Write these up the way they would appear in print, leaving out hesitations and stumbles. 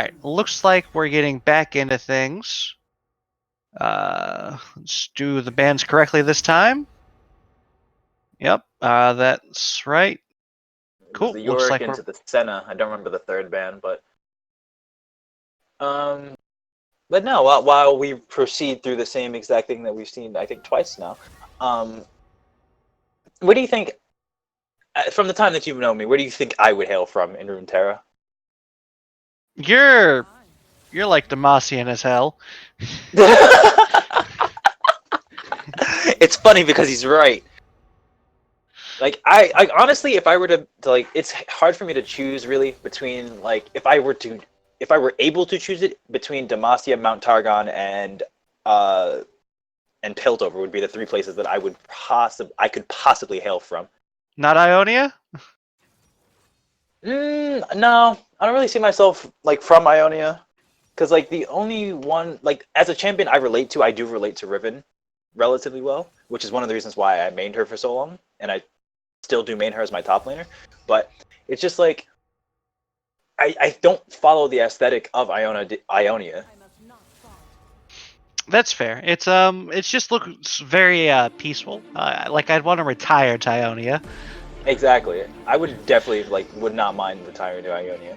Alright, looks like we're getting back into things. Let's do the bands correctly this time. Yep, that's right. It Cool. was the Looks Yorick like we're into the Senna. I don't remember the third band, um, but no. While we proceed through the same exact thing that we've seen, I think twice now. Um, what do you think? From the time that you've known me, where do you think I would hail from in Runeterra? you're like Demacian as hell. It's funny because he's right. Like I honestly, if I were to like, it's hard for me to choose really between like if I were able to choose it between Demacia, Mount Targon, uh and Piltover would be the three places that I could possibly hail from. Not Ionia? No, I don't really see myself like from Ionia, because like the only one like as a champion I do relate to Riven relatively well, which is one of the reasons why I mained her for so long, and I still do main her as my top laner. But it's just like I don't follow the aesthetic of Ionia. That's fair. It's just looks very peaceful. Like I'd want to retire to Ionia. Exactly. I would definitely would not mind retiring to Ionia.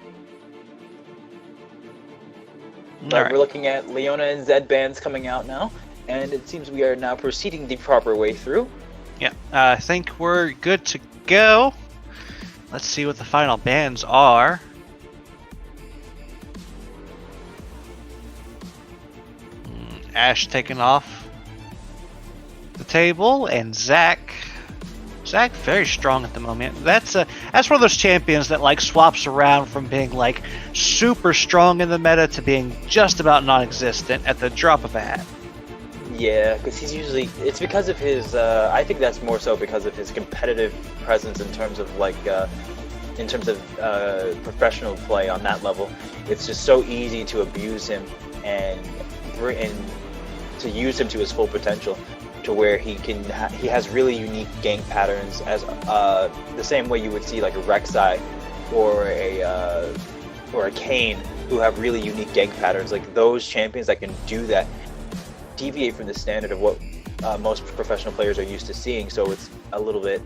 But we're looking at Leona and Zed bands coming out now, and it seems we are now proceeding the proper way through. Yeah, I think we're good to go. Let's see what the final bands are. Ash taking off the table, and Zach very strong at the moment. That's one of those champions that like swaps around from being like super strong in the meta to being just about non-existent at the drop of a hat. Yeah, because it's because of his, I think that's more so because of his competitive presence in terms of professional play on that level. It's just so easy to abuse him and to use him to his full potential, to where he has really unique gank patterns, as the same way you would see like a Rek'Sai or a Kayn, who have really unique gank patterns. Like those champions that can do that deviate from the standard of what most professional players are used to seeing, so it's a little bit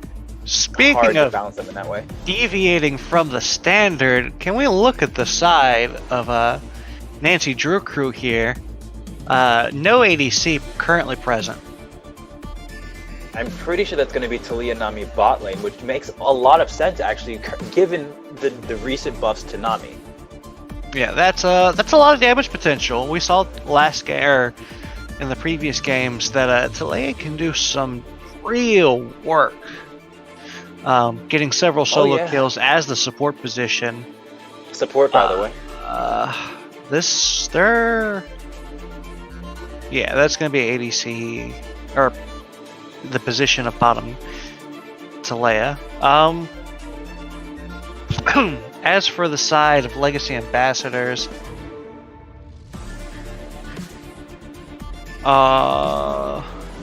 hard to balance them in that way. Deviating from the standard, can we look at the side of Nancy Drew crew here? No ADC currently present. I'm pretty sure that's going to be Talia Nami bot lane, which makes a lot of sense actually, given the recent buffs to Nami. Yeah, that's a lot of damage potential. We saw in the previous games that Talia can do some real work, getting several solo kills as the support position. Support, by the way. Yeah, that's going to be ADC, or the position of bottom Talia. As for the side of Legacy Ambassadors,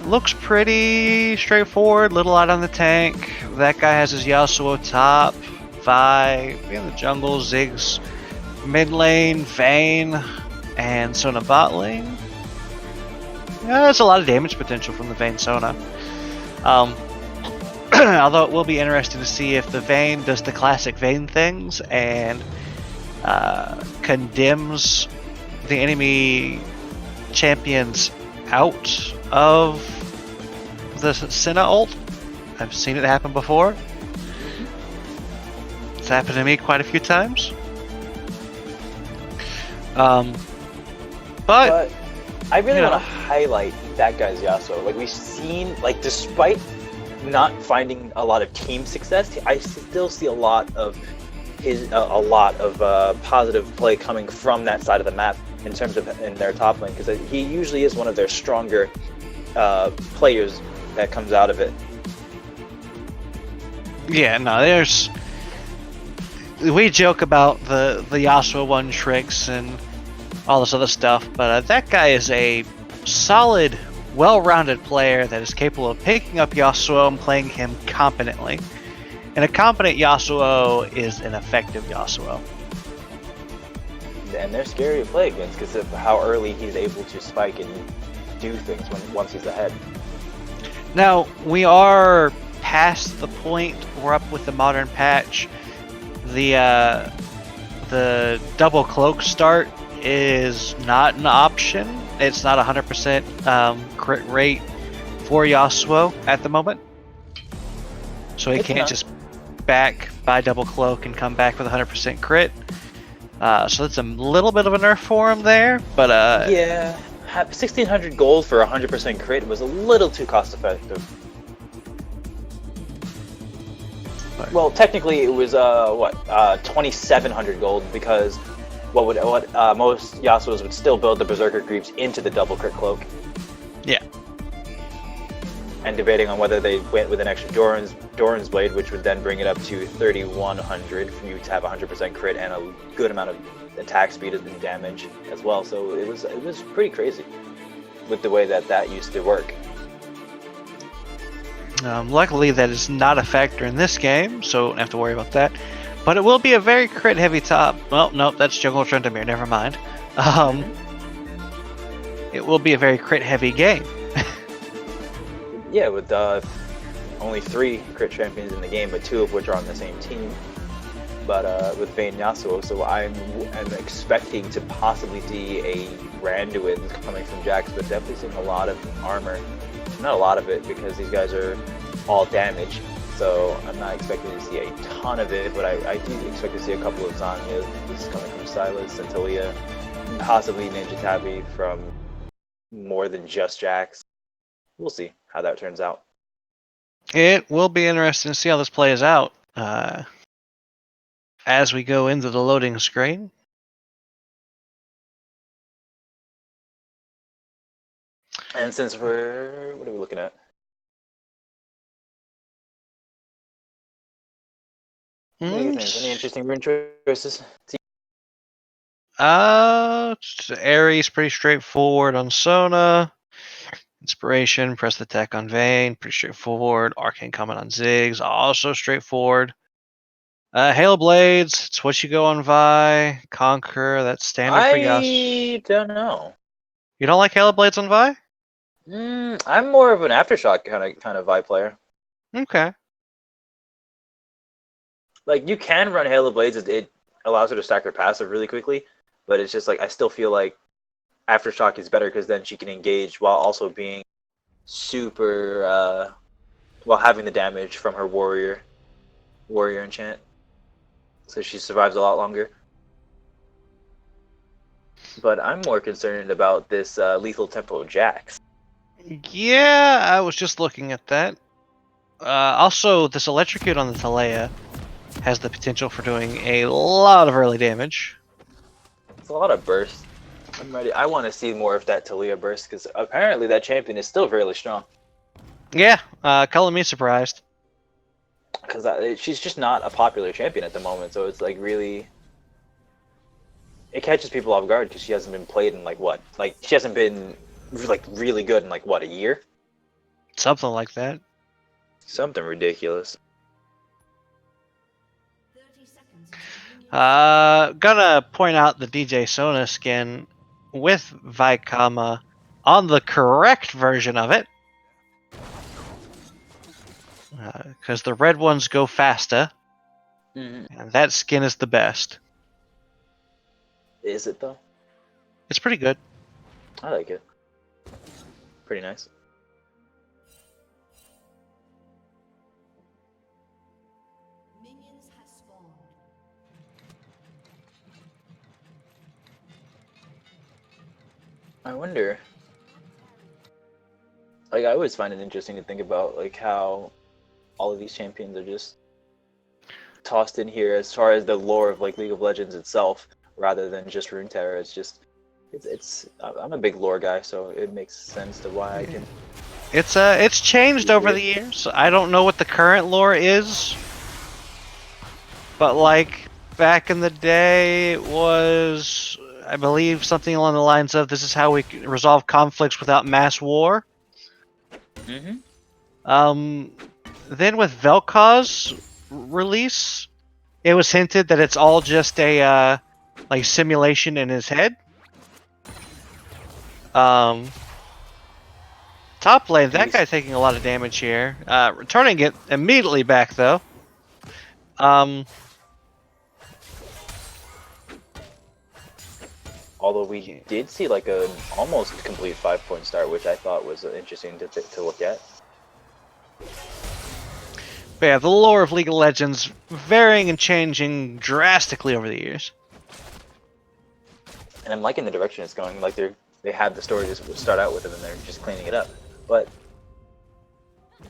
looks pretty straightforward. Little light on the tank. That guy has his Yasuo top, Vi in the jungle, Ziggs mid lane, Vayne, and Sona bot lane. Yeah, that's a lot of damage potential from the Vayne Sona. Although it will be interesting to see if the Vayne does the classic Vayne things and condemns the enemy champions out of the Senna ult. I've seen it happen before. It's happened to me quite a few times. But I really want to highlight that guy's Yasuo. Like we've seen, like despite not finding a lot of team success, I still see a lot of positive play coming from that side of the map in terms of in their top lane, because he usually is one of their stronger players that comes out of it. Yeah, no, we joke about the Yasuo one tricks and all this other stuff, but that guy is a solid, well-rounded player that is capable of picking up Yasuo and playing him competently. And a competent Yasuo is an effective Yasuo. and they're scary to play against because of how early he's able to spike and do things once he's ahead. Now, we are past the point, we're up with the modern patch. The double cloak start is not an option. It's not 100% crit rate for Yasuo at the moment. So he can't just back by double cloak and come back with 100% crit. So that's a little bit of a nerf for him there, but yeah, 1600 gold for 100% crit was a little too cost effective. Well, technically it was 2700 gold because most Yasuos would still build the Berserker creeps into the double crit cloak. Yeah. And debating on whether they went with an extra Doran's Blade, which would then bring it up to 3100 for you to have 100% crit and a good amount of attack speed and damage as well. So it was pretty crazy with the way that used to work. Luckily, that is not a factor in this game, so don't have to worry about that. But it will be a very crit heavy top. Well, nope, that's Jungle Trendamere. Never mind. It will be a very crit heavy game. Yeah, with only 3 crit champions in the game, but 2 of which are on the same team. But with Vayne Yasuo, so I'm expecting to possibly see a Randuin coming from Jax, but definitely seeing a lot of armor. Not a lot of it because these guys are all damage, so I'm not expecting to see a ton of it, but I do expect to see a couple of Zanyas. This is coming from Silas and Talia, possibly Ninja Tabi from more than just Jax. We'll see how that turns out. It will be interesting to see how this plays out as we go into the loading screen. And since what are we looking at? What do you think? Any interesting rune choices? Ares, pretty straightforward on Sona. Inspiration, press the attack on Vayne, pretty straightforward. Arcane Comment on Ziggs, also straightforward. Hail Blades, it's what you go on Vi. Conquer, that's standard for Yasuo. I don't know. You don't like Hail Blades on Vi? I'm more of an Aftershock kind of Vi player. Okay. Like, you can run Hail of Blades, it allows her to stack her passive really quickly, but it's just like, I still feel like Aftershock is better because then she can engage while also being super, while having the damage from her warrior enchant. So she survives a lot longer. But I'm more concerned about this lethal tempo Jax. Yeah, I was just looking at that. Also, this Electrocute on the Talea has the potential for doing a lot of early damage. It's a lot of burst. I'm ready. I want to see more of that Talia burst because apparently that champion is still fairly strong. Yeah, color me surprised. Because she's just not a popular champion at the moment, so it's like really... It catches people off guard because she hasn't been played in like what? Like, she hasn't been like really good in like what, a year? Something like that. Something ridiculous. Gonna point out the DJ Sona skin with Vaikama on the correct version of it. Because the red ones go faster. And that skin is the best. Is it though? It's pretty good. I like it. Pretty nice. I wonder. Like, I always find it interesting to think about like how all of these champions are just tossed in here as far as the lore of like League of Legends itself, rather than just Runeterra. It's just, I'm a big lore guy, so it makes sense to why I can. It's changed over the years. I don't know what the current lore is, but like back in the day, it was, I believe, something along the lines of this is how we resolve conflicts without mass war. Then with Vel'Koz's release, it was hinted that it's all just a like simulation in his head. Top lane, that guy's taking a lot of damage here. Returning it immediately back though. Although we did see like an almost complete 5-point start, which I thought was interesting to look at. But yeah, the lore of League of Legends varying and changing drastically over the years. And I'm liking the direction it's going. Like they had the story to start out with, and they're just cleaning it up. But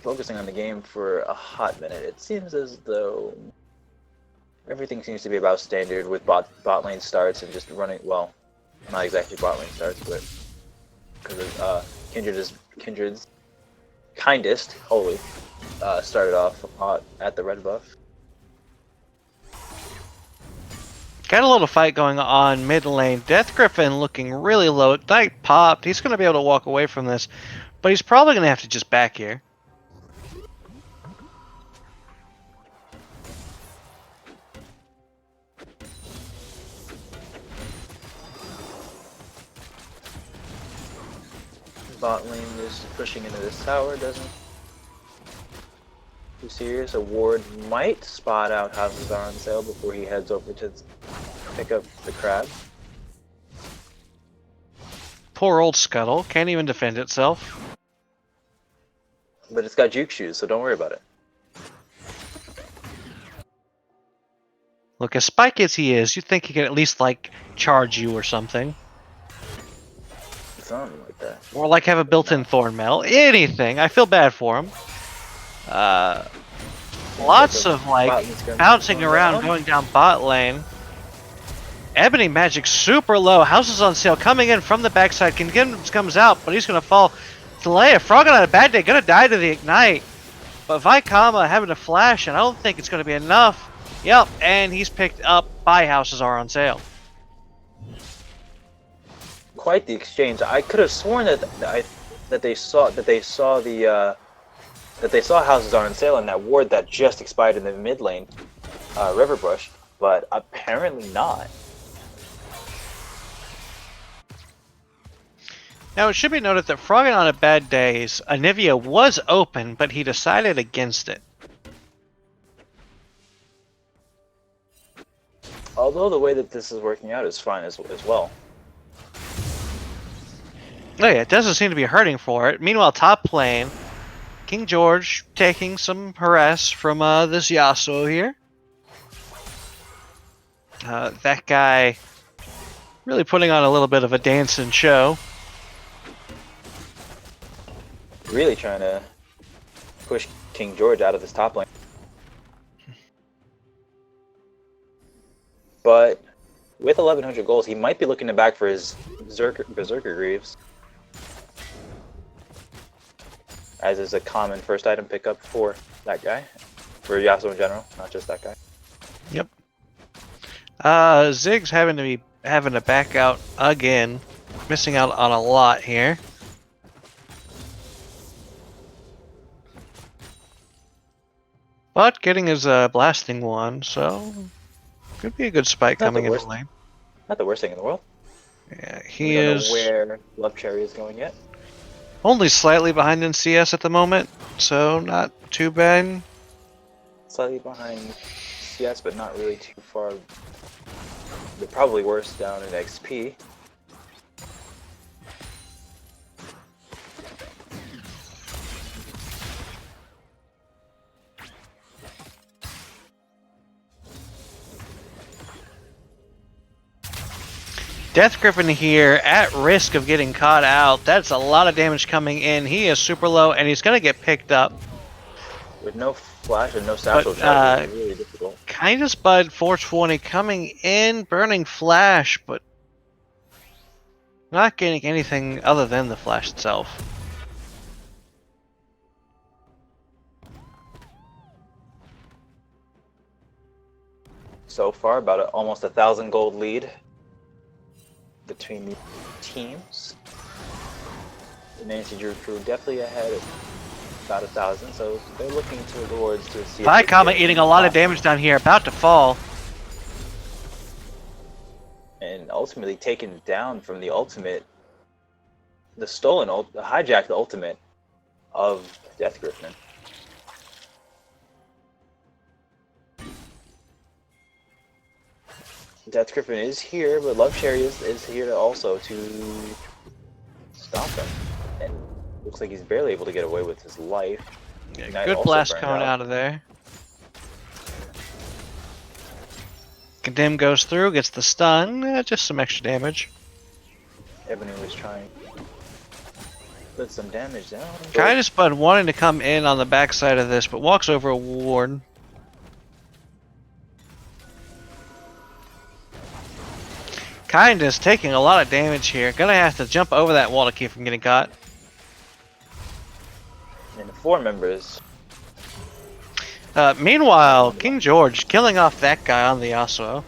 focusing on the game for a hot minute, it seems as though everything seems to be about standard with bot lane starts and just running. Well, not exactly bot lane starts, but because Kindred's kindest, holy, started off hot at the red buff. Got a little fight going on mid lane. Death Griffin looking really low. Knight popped. He's going to be able to walk away from this, but he's probably going to have to just back here. Bot lane is pushing into this tower, doesn't too serious. A ward might spot out houses are on sale before he heads over to pick up the crab. Poor old Scuttle. Can't even defend itself. But it's got juke shoes, so don't worry about it. Look, as spike as he is, you'd think he could at least, like, charge you or something. Something like that. Or, like, have a built-in Thorn Metal. Anything. I feel bad for him. Lots of, like, bouncing around, going down bot lane. Ebony Magic super low. Houses on sale coming in from the backside. Kingims comes out, but he's going to fall. Delay. Frog on a bad day. Going to die to the Ignite. But Vaikama having a flash, and I don't think it's going to be enough. Yep, and he's picked up by Houses Are on Sale. Quite the exchange. I could have sworn that they saw Houses Are on Sale in that ward that just expired in the mid lane, River Bush, but apparently not. Now, it should be noted that Froggen on a bad days, Anivia was open, but he decided against it. Although the way that this is working out is fine as well. Oh yeah, it doesn't seem to be hurting for it. Meanwhile, top lane, King George taking some harass from this Yasuo here. That guy really putting on a little bit of a dance and show. Really trying to push King George out of this top lane. But with 1,100 goals, he might be looking to back for his Berserker Greaves. As is a common first item pickup for that guy. For Yasuo in general, not just that guy. Yep. Ziggs having to back out again. Missing out on a lot here. But getting his blasting one, so could be a good spike coming into lane. Not the worst thing in the world. Yeah, we don't know where Love Cherry is going yet. Only slightly behind in CS at the moment, so not too bad. Slightly behind CS, but not really too far. They're probably worse down in XP. Death Griffin here at risk of getting caught out. That's a lot of damage coming in. He is super low, and he's going to get picked up. With no flash and no satchel charge, it's really difficult. Kind Spud 420 coming in, burning flash, but not getting anything other than the flash itself. So far, about almost 1,000 gold lead between the teams. The Nancy Drew crew definitely ahead of about 1,000, so they're looking towards to see. Vaikama eating a lot of damage down here, about to fall. ultimately taken down from the ultimate, the hijacked ultimate of Death Griffin. Death Griffin is here, but Love Cherry is here also to stop him. And looks like he's barely able to get away with his life. Yeah, good blast coming out of there. Condemn goes through, gets the stun, just some extra damage. Ebony was trying to put some damage down. Kindest Bud wanting to come in on the backside of this, but walks over a ward. Kindest taking a lot of damage here. Gonna have to jump over that wall to keep from getting caught. And 4 members. Meanwhile, King George killing off that guy on the Yasuo.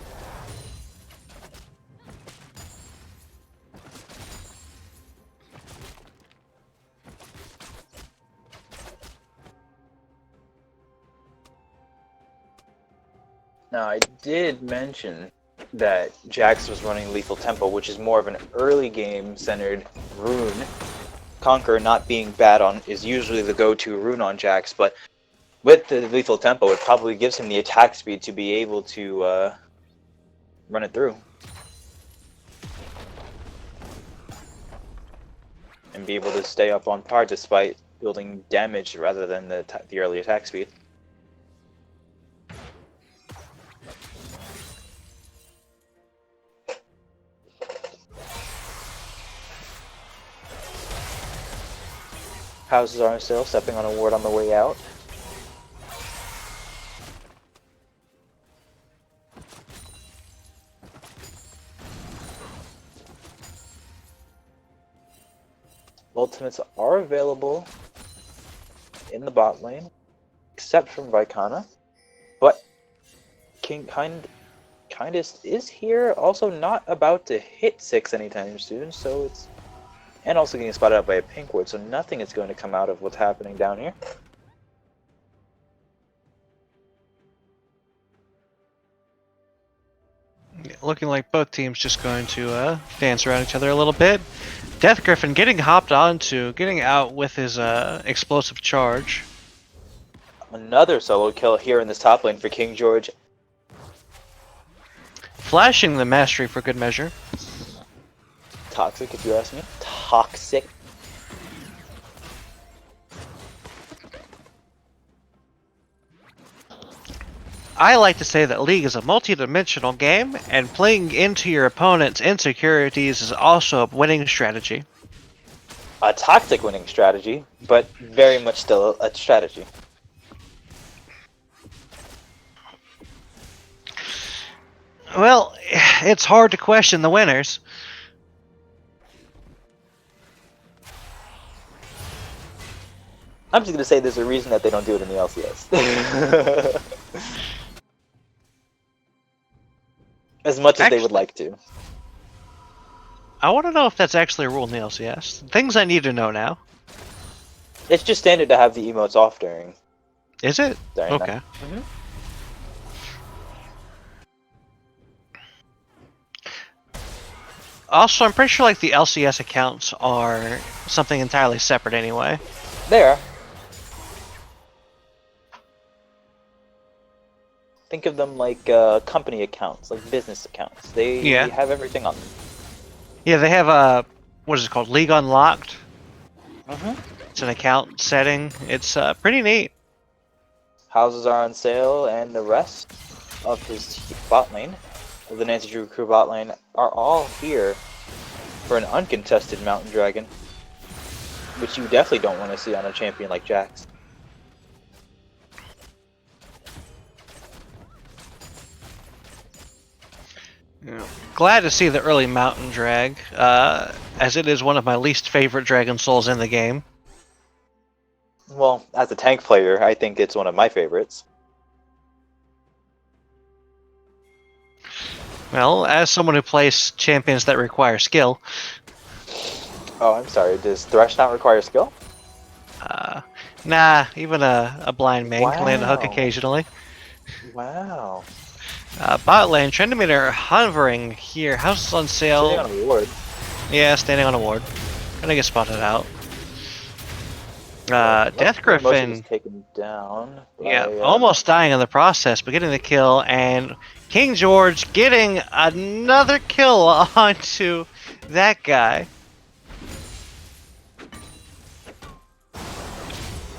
Now, I did mention that Jax was running Lethal Tempo, which is more of an early game centered rune. Conquer not being bad on is usually the go-to rune on Jax, but with the Lethal Tempo, it probably gives him the attack speed to be able to run it through. And be able to stay up on par despite building damage rather than the early attack speed. Houses are on sale, stepping on a ward on the way out. Ultimates are available in the bot lane, except from Vicana. But Kindest is here, also not about to hit 6 anytime soon, so it's... And also getting spotted out by a pink ward, so nothing is going to come out of what's happening down here. Looking like both teams just going to dance around each other a little bit. Death Griffin getting hopped onto, getting out with his explosive charge. Another solo kill here in this top lane for King George. Flashing the mastery for good measure. Toxic, if you ask me. Toxic. I like to say that League is a multi-dimensional game, and playing into your opponent's insecurities is also a winning strategy. A toxic winning strategy, but very much still a strategy. Well, it's hard to question the winners. I'm just going to say there's a reason that they don't do it in the LCS. As much as they would like to. I want to know if that's actually a rule in the LCS. Things I need to know now. It's just standard to have the emotes off during. Is it? Okay. That. Mm-hmm. Also, I'm pretty sure like the LCS accounts are something entirely separate anyway. They are. Think of them like company accounts, like business accounts. They have everything on them. Yeah, they have what is it called? League Unlocked. Mm-hmm. It's an account setting. It's pretty neat. Houses are on sale, and the rest of his bot lane, of the Nancy Drew crew bot lane, are all here for an uncontested Mountain Dragon, which you definitely don't want to see on a champion like Jax. Yeah. Glad to see the early Mountain Drag, as it is one of my least favorite Dragon Souls in the game. Well, as a tank player, I think it's one of my favorites. Well, as someone who plays champions that require skill. Oh, I'm sorry. Does Thresh not require skill? Nah, even a blind main can land a hook occasionally. Wow. Bot lane, Trendometer hovering here. Houses on sale. Sitting on a ward. Yeah, standing on a ward. Gonna get spotted out. Death Motion Griffin. is taken down. Yeah, By, almost dying in the process, but getting the kill, and King George getting another kill onto that guy.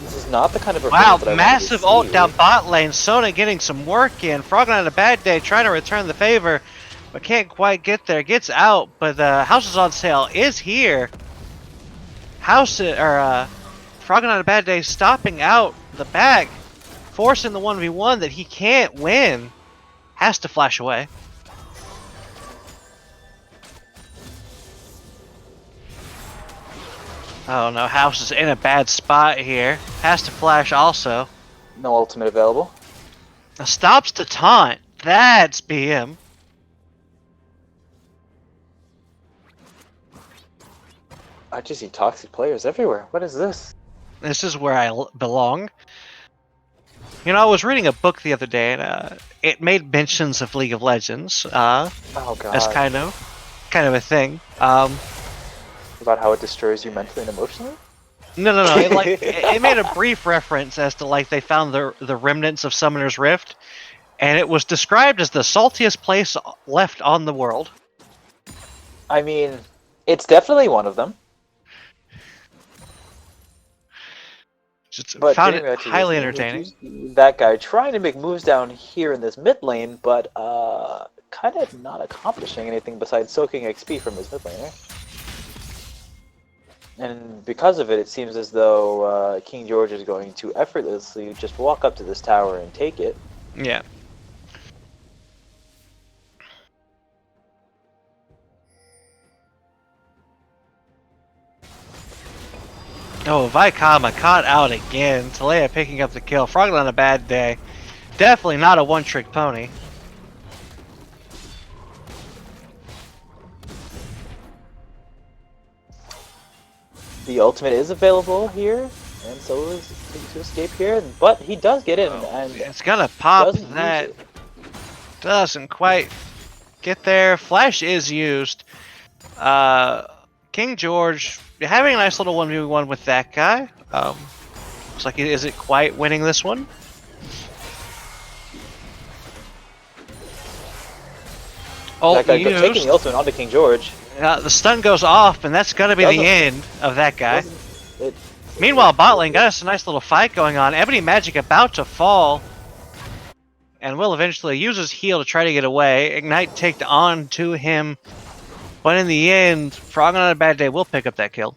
This is not the kind of Wow, performance that I massive wanted ult to see. down bot lane. Sona getting some work in. Frog on a bad day, trying to return the favor, but can't quite get there. Gets out, but Houses on Sale is here. Frog on a bad day stopping out the back, forcing the 1v1 that he can't win. Has to flash away. Oh no, House is in a bad spot here. Has to flash also. No ultimate available. Stops to taunt. That's BM. I just see toxic players everywhere. What is this? This is where I belong. You know, I was reading a book the other day, and it made mentions of League of Legends Oh god. as kind of a thing. About how it destroys you mentally and emotionally? No. It made a brief reference as to like they found the remnants of Summoner's Rift, and it was described as the saltiest place left on the world. I mean, it's definitely one of them. Just But found getting it back to highly this, entertaining. that guy trying to make moves down here in this mid lane, but kind of not accomplishing anything besides soaking XP from his mid laner. And because of it, it seems as though King George is going to effortlessly just walk up to this tower and take it. Yeah. Oh, Vaikama caught out again. Talea picking up the kill. Frog on a bad day. Definitely not a one-trick pony. The ultimate is available here, and so is to escape here, but he does get in, and It's gonna pop doesn't use that. it. Doesn't quite get there. Flash is used. King George having a nice little 1v1 with that guy. Looks like he isn't quite winning this one. That guy Ult taking used. the ultimate onto King George. The stun goes off, and that's gonna be Doesn't- the end of that guy. It, Meanwhile, bot lane got us a nice little fight going on. Ebony Magic about to fall. And will eventually use his heal to try to get away. Ignite take on to him. But in the end, Frog on a bad day will pick up that kill.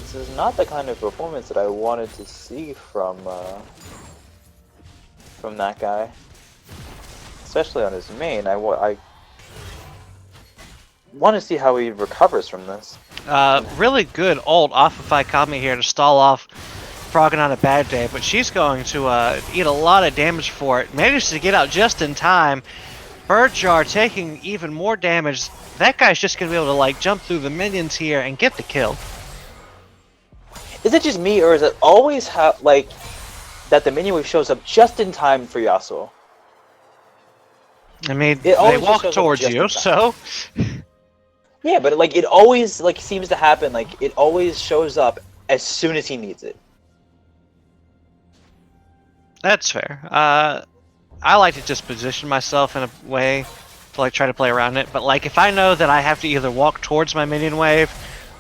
This is not the kind of performance that I wanted to see from that guy, especially on his main. I want to see how he recovers from this. Really good ult off of Vaikami here to stall off Frog on a bad day, but she's going to eat a lot of damage for it. Manages to get out just in time. Bird Jar taking even more damage. That guy's just going to be able to like jump through the minions here and get the kill. Is it just me, or is it always like that the minion wave shows up just in time for Yasuo? I mean, It they always just walk shows up towards just you, in so... Yeah, but like it always like seems to happen. Like it always shows up as soon as he needs it. That's fair. I like to just position myself in a way to like try to play around it. But like if I know that I have to either walk towards my minion wave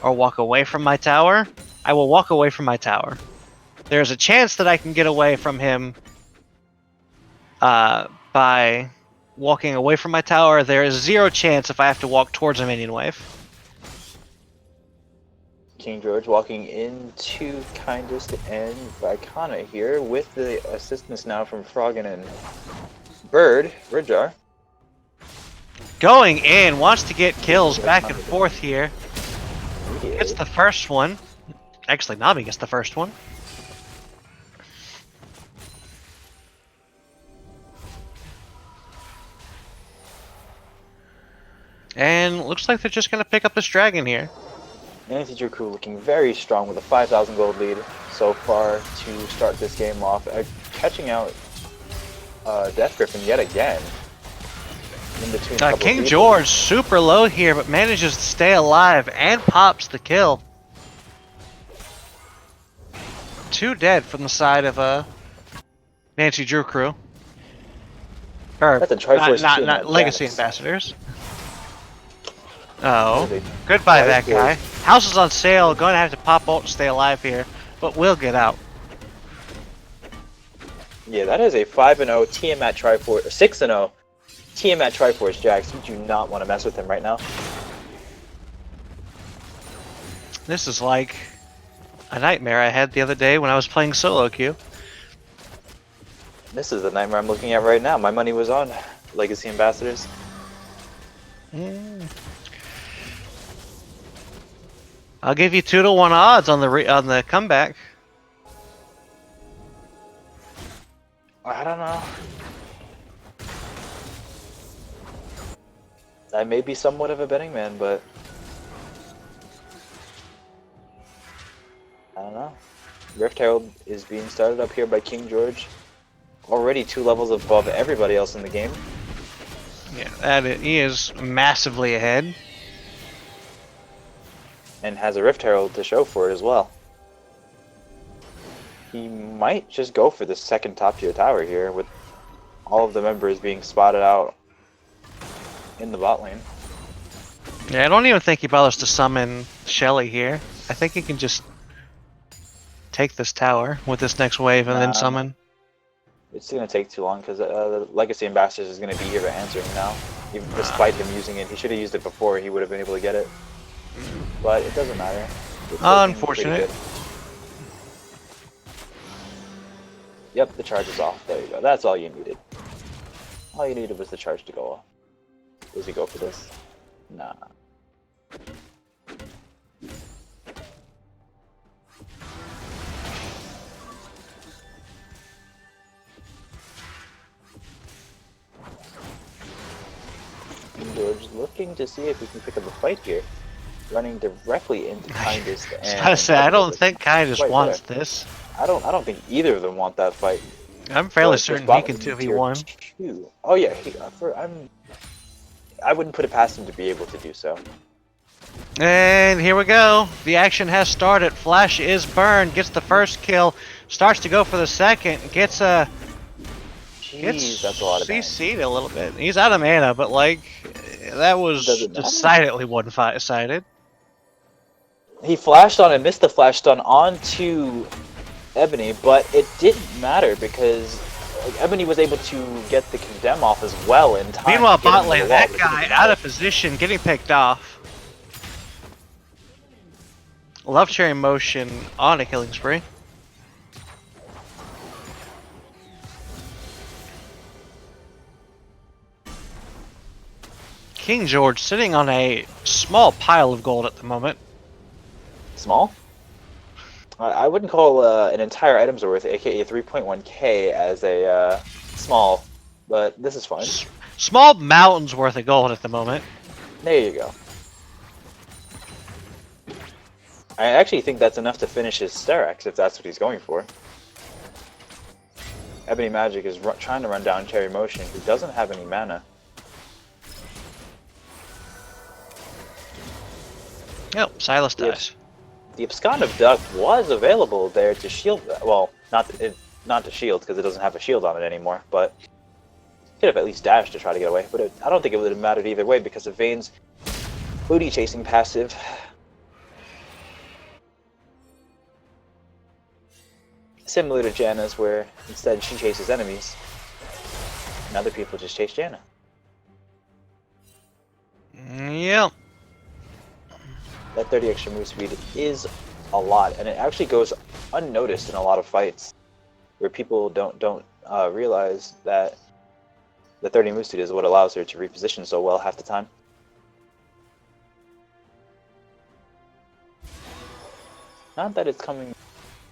or walk away from my tower, I will walk away from my tower. There's a chance that I can get away from him by walking away from my tower. There is zero chance if I have to walk towards a minion wave. King George walking into kindest and Vicana here with the assistance now from Froggen and Birdjar. Going in, wants to get kills back and forth here. Gets the first one. Actually, Nami gets the first one. And looks looks like they're just going to pick up this dragon here. NDC crew looking very strong with a 5,000 gold lead so far to start this game off, catching out Death Griffin yet again. In between a couple King people. George super low here, but manages to stay alive and pops the kill. 2 dead from the side of Nancy Drew crew. Or That's a Triforce not team at Legacy Jax. Ambassadors. Oh, Really? goodbye that Triforce. guy. House is on sale. Going to have to pop ult to stay alive here, but we'll get out. Yeah, that is a 5-0 Tiamat Triforce, 6-0 Tiamat Triforce Jax. You do not want to mess with him right now. This is like a nightmare I had the other day when I was playing solo queue. This is the nightmare I'm looking at right now. My money was on Legacy Ambassadors. I'll give you 2-to-1 odds on the comeback. I don't know. I may be somewhat of a betting man, but I don't know. Rift Herald is being started up here by King George. Already 2 levels above everybody else in the game. Yeah, he is massively ahead. And has a Rift Herald to show for it as well. He might just go for the second top tier tower here with all of the members being spotted out in the bot lane. Yeah, I don't even think he bothers to summon Shelly here. I think he can just take this tower with this next wave and then summon. It's going to take too long because the Legacy Ambassadors is going to be here to answer him now. Even despite him using it, he should have used it before. He would have been able to get it. But it doesn't matter. It's Unfortunate. Yep, the charge is off. There you go. That's all you needed. All you needed was the charge to go off. Does he go for this? Nah. George looking to see if he can pick up a fight here. Running directly into Kindest and I don't think Kindest right wants there. this. I don't think either of them want that fight. I'm fairly But certain their he can bot lane 2v1. tier 2. Oh yeah, I wouldn't put it past him to be able to do so. And here we go. The action has started. Flash is burned. Gets the first kill. Starts to go for the second. Gets Jeez, that's a lot of damage. CC'd a little bit. He's out of mana, but like that was Does it matter? decidedly one-sided. He flashed on and missed the flash stun onto Ebony, but it didn't matter because Ebony was able to get the condemn off as well in time. Meanwhile, to get bot him to lane, the wall, that but it guy didn't out matter. of position, getting picked off. Love cherry motion on a killing spree. King George sitting on a small pile of gold at the moment. Small? I wouldn't call an entire item's worth, aka 3.1k, as a small, but this is fine. Small mountains worth of gold at the moment. There you go. I actually think that's enough to finish his Sterak's if that's what he's going for. Ebony Magic is trying to run down Cherry Motion, who doesn't have any mana. Yep, Silas dies. The Abscond of Duck was available there to shield. Well, not to shield because it doesn't have a shield on it anymore. But could have at least dashed to try to get away. But I don't think it would have mattered either way because of Vayne's booty chasing passive. Similar to Janna's, where instead she chases enemies, and other people just chase Janna. Yep. That 30 extra move speed is a lot, and it actually goes unnoticed in a lot of fights, where people don't realize that the 30 move speed is what allows her to reposition so well half the time. Not that it's coming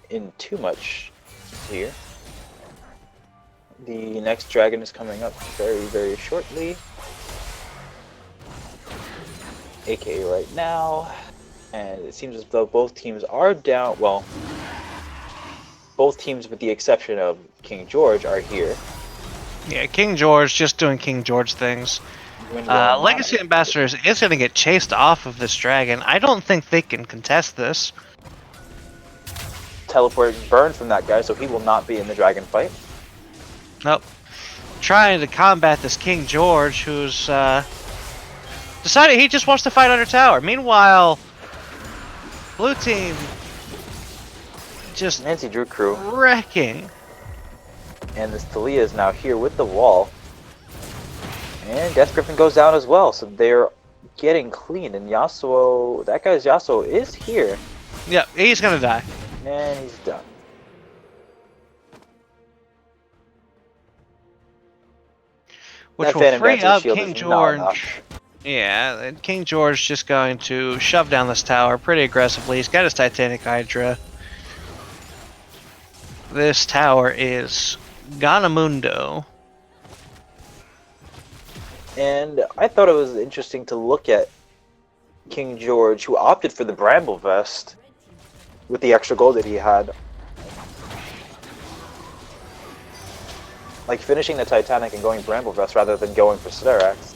in too much here. The next dragon is coming up very, very shortly. aka right now. And it seems as though both teams are down. Well, both teams, with the exception of King George, are here. Yeah, King George just doing King George things. Legacy Ambassadors is going to get chased off of this dragon. I don't think they can contest this. Teleport burned from that guy, so he will not be in the dragon fight. Nope. Trying to combat this King George, who's decided he just wants to fight under tower. Meanwhile, blue team just Nancy Drew crew wrecking. And this Thalia is now here with the wall. And Death Griffin goes down as well, so they're getting clean. And Yasuo, that guy's Yasuo is here. Yep, he's gonna die. And he's done. Which will free up King George. Yeah, and King George just going to shove down this tower pretty aggressively. He's got his Titanic Hydra. This tower is Ganamundo. And I thought it was interesting to look at King George, who opted for the Bramble Vest with the extra gold that he had. Like finishing the Titanic and going Bramble Vest rather than going for Sterak's.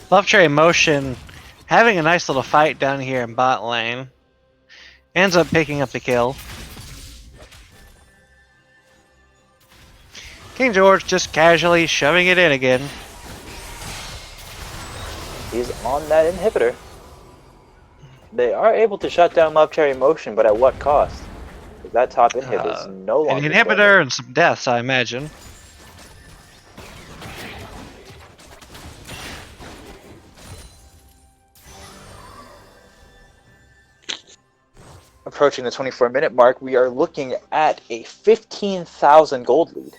Love Cherry Motion having a nice little fight down here in bot lane. Ends up picking up the kill. King George just casually shoving it in again. He's on that inhibitor. They are able to shut down Love Cherry Motion, but at what cost? That top inhib is no longer an inhibitor and some deaths, I imagine. Approaching the 24-minute mark, we are looking at a 15,000 gold lead.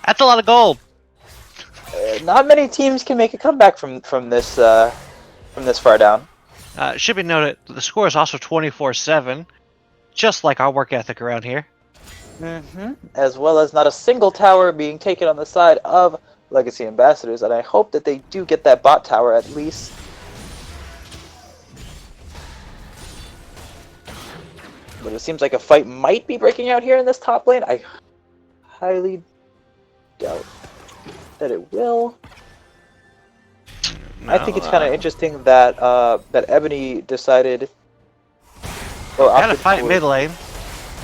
That's a lot of gold. Not many teams can make a comeback from this far down. Should be noted, the score is also 24-7, just like our work ethic around here. As well as not a single tower being taken on the side of Legacy Ambassadors, and I hope that they do get that bot tower at least. But it seems like a fight might be breaking out here in this top lane. I highly doubt that it will. No, I think it's kind of interesting that that Ebony decided. Gotta fight mid lane.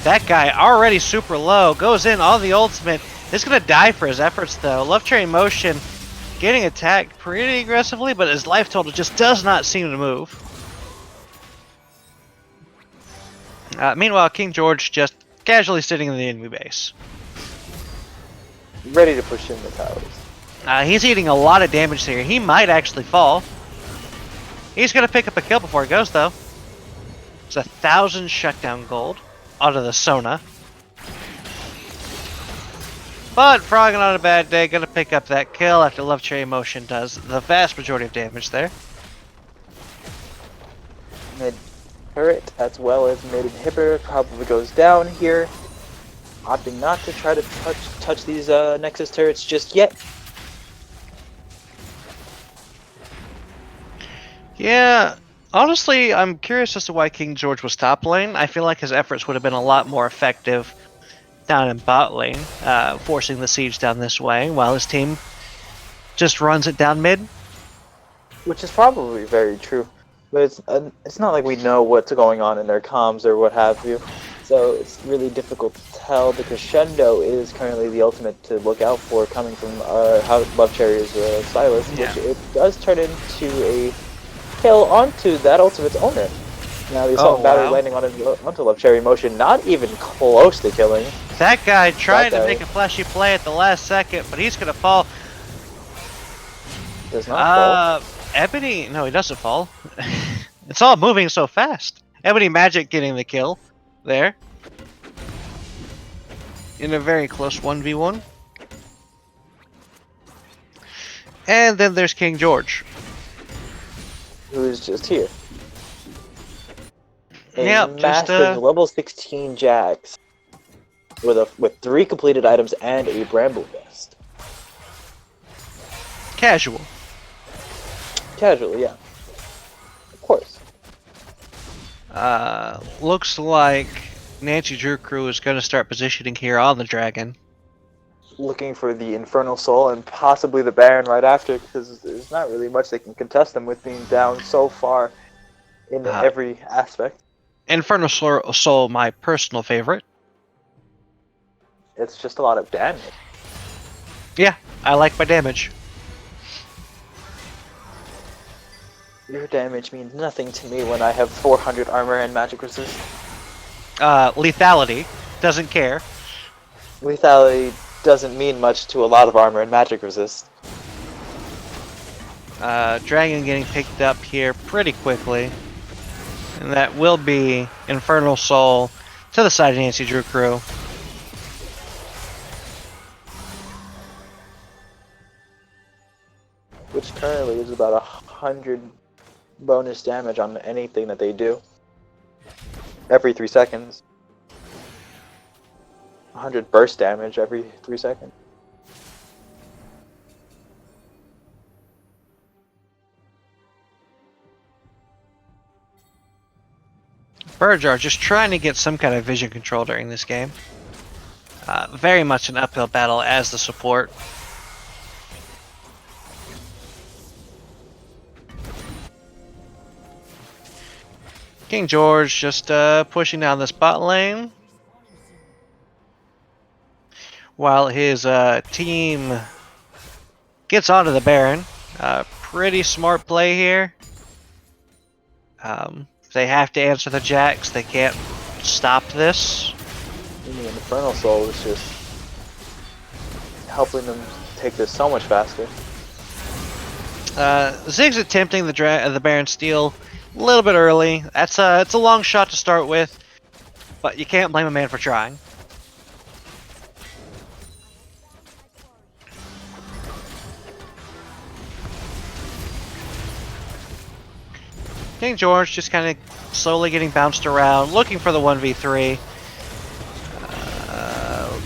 That guy already super low goes in all the ultimate. He's gonna die for his efforts though. Love Cherry Motion getting attacked pretty aggressively, but his life total just does not seem to move. Meanwhile, King George just casually sitting in the enemy base. Ready to push in the towers. He's eating a lot of damage here. He might actually fall. He's going to pick up a kill before he goes, though. It's 1,000 shutdown gold out of the Sona. But Frog on a bad day, going to pick up that kill after Love Cherry Motion does the vast majority of damage there. Mid turret as well as mid inhibitor probably goes down here. Opting not to try to touch these Nexus turrets just yet. Yeah, honestly, I'm curious as to why King George was top lane. I feel like his efforts would have been a lot more effective down in bot lane, forcing the siege down this way, while his team just runs it down mid. Which is probably very true. But it's not like we know what's going on in their comms or what have you. So it's really difficult to tell. The crescendo is currently the ultimate to look out for coming from Love Cherry's stylist, which it does turn into a kill onto that ultimate's owner. Now the assault battery landing onto Love Cherry Motion, not even close to killing. That guy tried to make a flashy play at the last second, but he's gonna fall. Does not fall. Ebony, no, he doesn't fall. It's all moving so fast. Ebony Magic getting the kill there. In a very close 1v1. And then there's King George. Who's just here. Yep, massive level 16 Jax. With 3 completed items and a Bramble Vest. Casual. Casually, yeah. Looks like Nancy Drew Crew is going to start positioning here on the dragon. Looking for the Infernal Soul and possibly the Baron right after, because there's not really much they can contest them with being down so far in every aspect. Infernal Soul, my personal favorite. It's just a lot of damage. Yeah, I like my damage. Your damage means nothing to me when I have 400 armor and magic resist. Lethality, doesn't care. Lethality doesn't mean much to a lot of armor and magic resist. Dragon getting picked up here pretty quickly. And that will be Infernal Soul to the side of Nancy Drew Crew. Which currently is about 100 bonus damage on anything that they do. Every 3 seconds. 100 burst damage every 3 seconds. Burjar just trying to get some kind of vision control during this game. Very much an uphill battle as the support. King George just pushing down this bot lane. While his team gets onto the Baron. Pretty smart play here. They have to answer the Jacks. They can't stop this. And the Infernal Soul is just helping them take this so much faster. Ziggs attempting the Baron steal a little bit early. It's a long shot to start with, but you can't blame a man for trying. King George just kind of slowly getting bounced around, looking for the 1v3.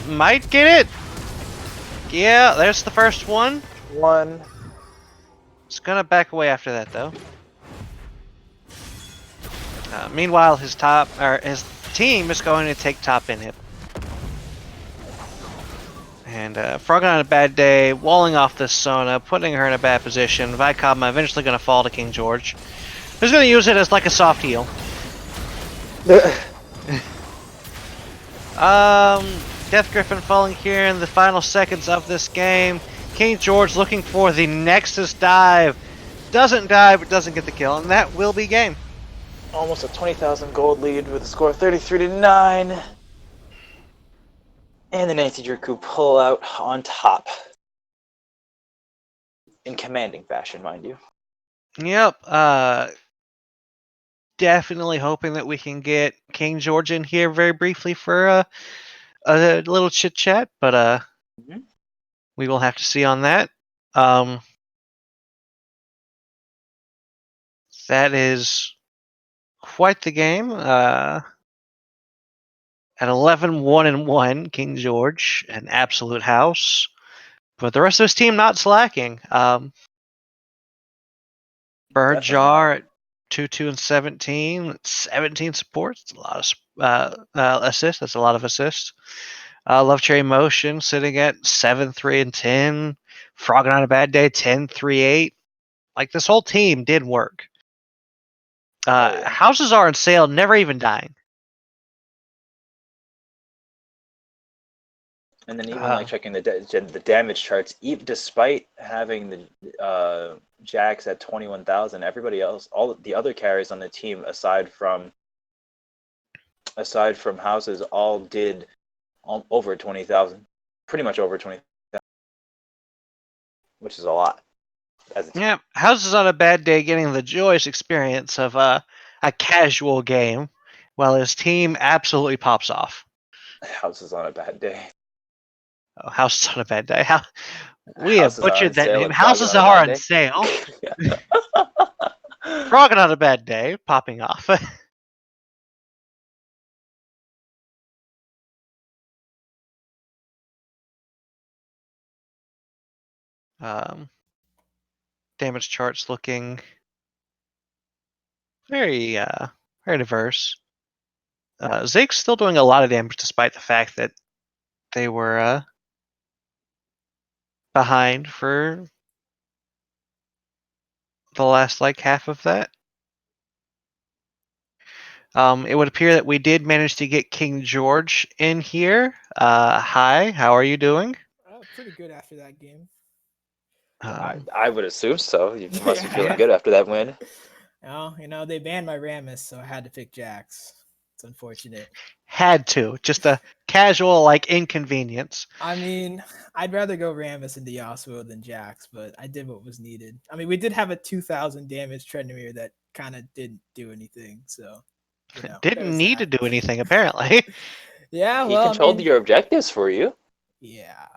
Might get it. Yeah, there's the first one. It's gonna back away after that though. Meanwhile, his team is going to take top inhib. And Frog on a bad day, walling off this Sona, putting her in a bad position. Vicoma eventually going to fall to King George, who's going to use it as like a soft heal. Death Griffin falling here in the final seconds of this game. King George looking for the Nexus dive. Doesn't die, but doesn't get the kill, and that will be game. Almost a 20,000 gold lead with a score of 33-9. And the Nancy Drew Crew pull out on top. In commanding fashion, mind you. Yep. Definitely hoping that we can get King George in here very briefly for a little chit chat, but we will have to see on that. That is quite the game. At 11-1-1, King George, an absolute house. But the rest of his team not slacking. Birdjar at 2-2-17, 17 supports. That's a lot of assists. That's a lot of assists. Love Cherry Motion sitting at 7-3-10. Frogging on a bad day, 10-3-8. Like this whole team did work. Houses are on sale, never even dying. And then even like checking the damage charts, even despite having the Jacks at 21,000, everybody else, all the other carries on the team aside from houses, all did over 20,000, pretty much over 20,000, which is a lot. Yeah, Houses on a bad day getting the joyous experience of a casual game, while his team absolutely pops off. Houses on a bad day. Oh, Houses on a bad day. We have butchered that name. Houses are on sale. Frogging on a bad day, popping off. Damage charts looking very Very diverse. Zeke's still doing a lot of damage despite the fact that they were behind for the last half of that. It would appear that we did manage to get King George in here. Hi, how are you doing? Pretty good after that game. I would assume so. You must be Yeah. feeling good after that win. They banned my Rammus, so I had to pick Jax. It's unfortunate. Had to. Just a casual, inconvenience. I mean, I'd rather go Rammus into Yasuo than Jax, but I did what was needed. I mean, we did have a 2,000 damage Trendemir that kind of didn't do anything, so Didn't need to do anything, apparently. Yeah, He controlled your objectives for you. Yeah,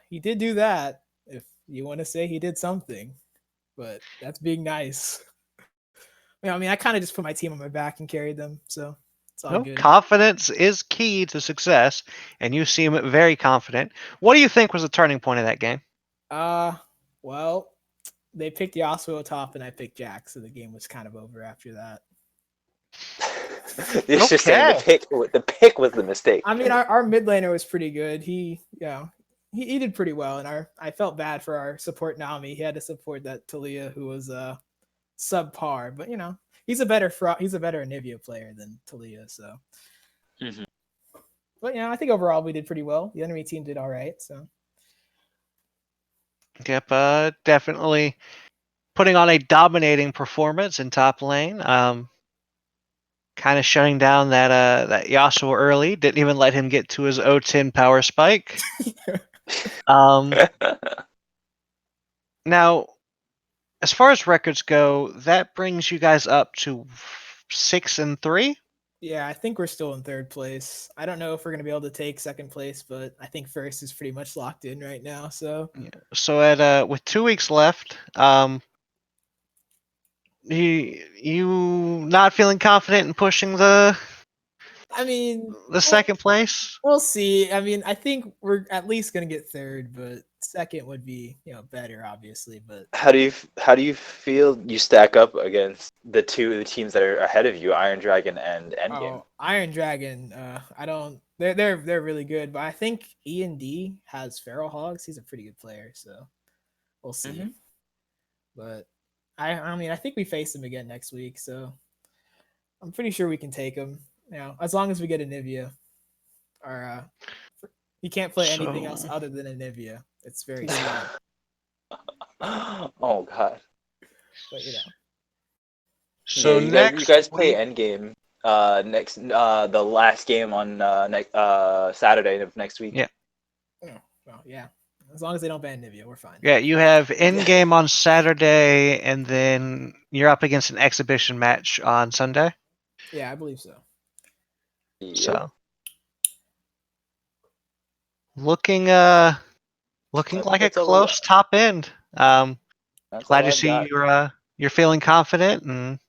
he did do that. If you want to say he did something, but that's being nice. I mean, I kind of just put my team on my back and carried them, so it's all good. Confidence is key to success, and you seem very confident. What do you think was the turning point of that game? Well, they picked Yasuo top, and I picked Jax, so the game was kind of over after that. You're just saying the pick was the mistake. I mean, our mid laner was pretty good. He did pretty well, and I felt bad for our support Nami. He had to support that Talia, who was subpar, but he's a better Anivia player than Talia. So, but I think overall we did pretty well. The enemy team did all right. So, yep, definitely putting on a dominating performance in top lane. Kind of shutting down that Yasuo early. Didn't even let him get to his O10 power spike. Now, as far as records go, that brings you guys up to 6-3. Yeah, I think we're still in third place. I don't know if we're gonna be able to take second place, but I think first is pretty much locked in right now. So, with 2 weeks left, you not feeling confident in pushing the second place? We'll see. I mean, I think we're at least gonna get third, but second would be better, obviously. But how do you feel you stack up against the teams that are ahead of you, Iron Dragon and Endgame? Iron Dragon, I don't. They're really good, but I think E&D has Feral Hogs. He's a pretty good player, so we'll see. But I mean, I think we face him again next week, so I'm pretty sure we can take him. As long as we get Anivia, or he can't play anything else other than Anivia. It's very sad. Oh god. But So you guys play Endgame next the last game on next Saturday of next week. Yeah. Well, yeah. As long as they don't ban Nivea, we're fine. Yeah, you have Endgame on Saturday, and then you're up against an exhibition match on Sunday. Yeah, I believe so. Yep. So, looking like a close top end. Glad to see you're feeling confident, and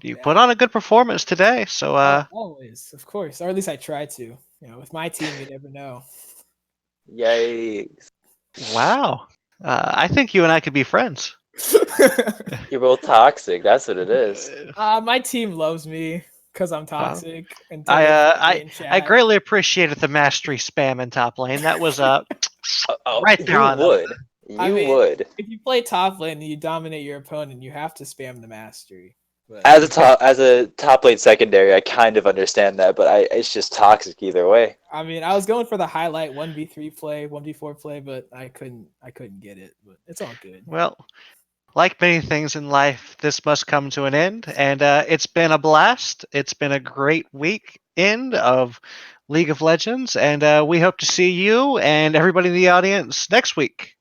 you put on a good performance today. So always, of course, or at least I try to. With my team, you never know. Yikes! Wow, I think you and I could be friends. You're both toxic. That's what it is. My team loves me because I'm toxic. I greatly appreciated the mastery spam in top lane. That was right there. You would. If you play top lane and you dominate your opponent, you have to spam the mastery. But as a top lane secondary, I kind of understand that, but it's just toxic either way. I mean, I was going for the highlight 1v3 play, 1v4 play, but I couldn't get it. But it's all good. Well, like many things in life, this must come to an end, and it's been a blast. It's been a great weekend of League of Legends, and we hope to see you and everybody in the audience next week.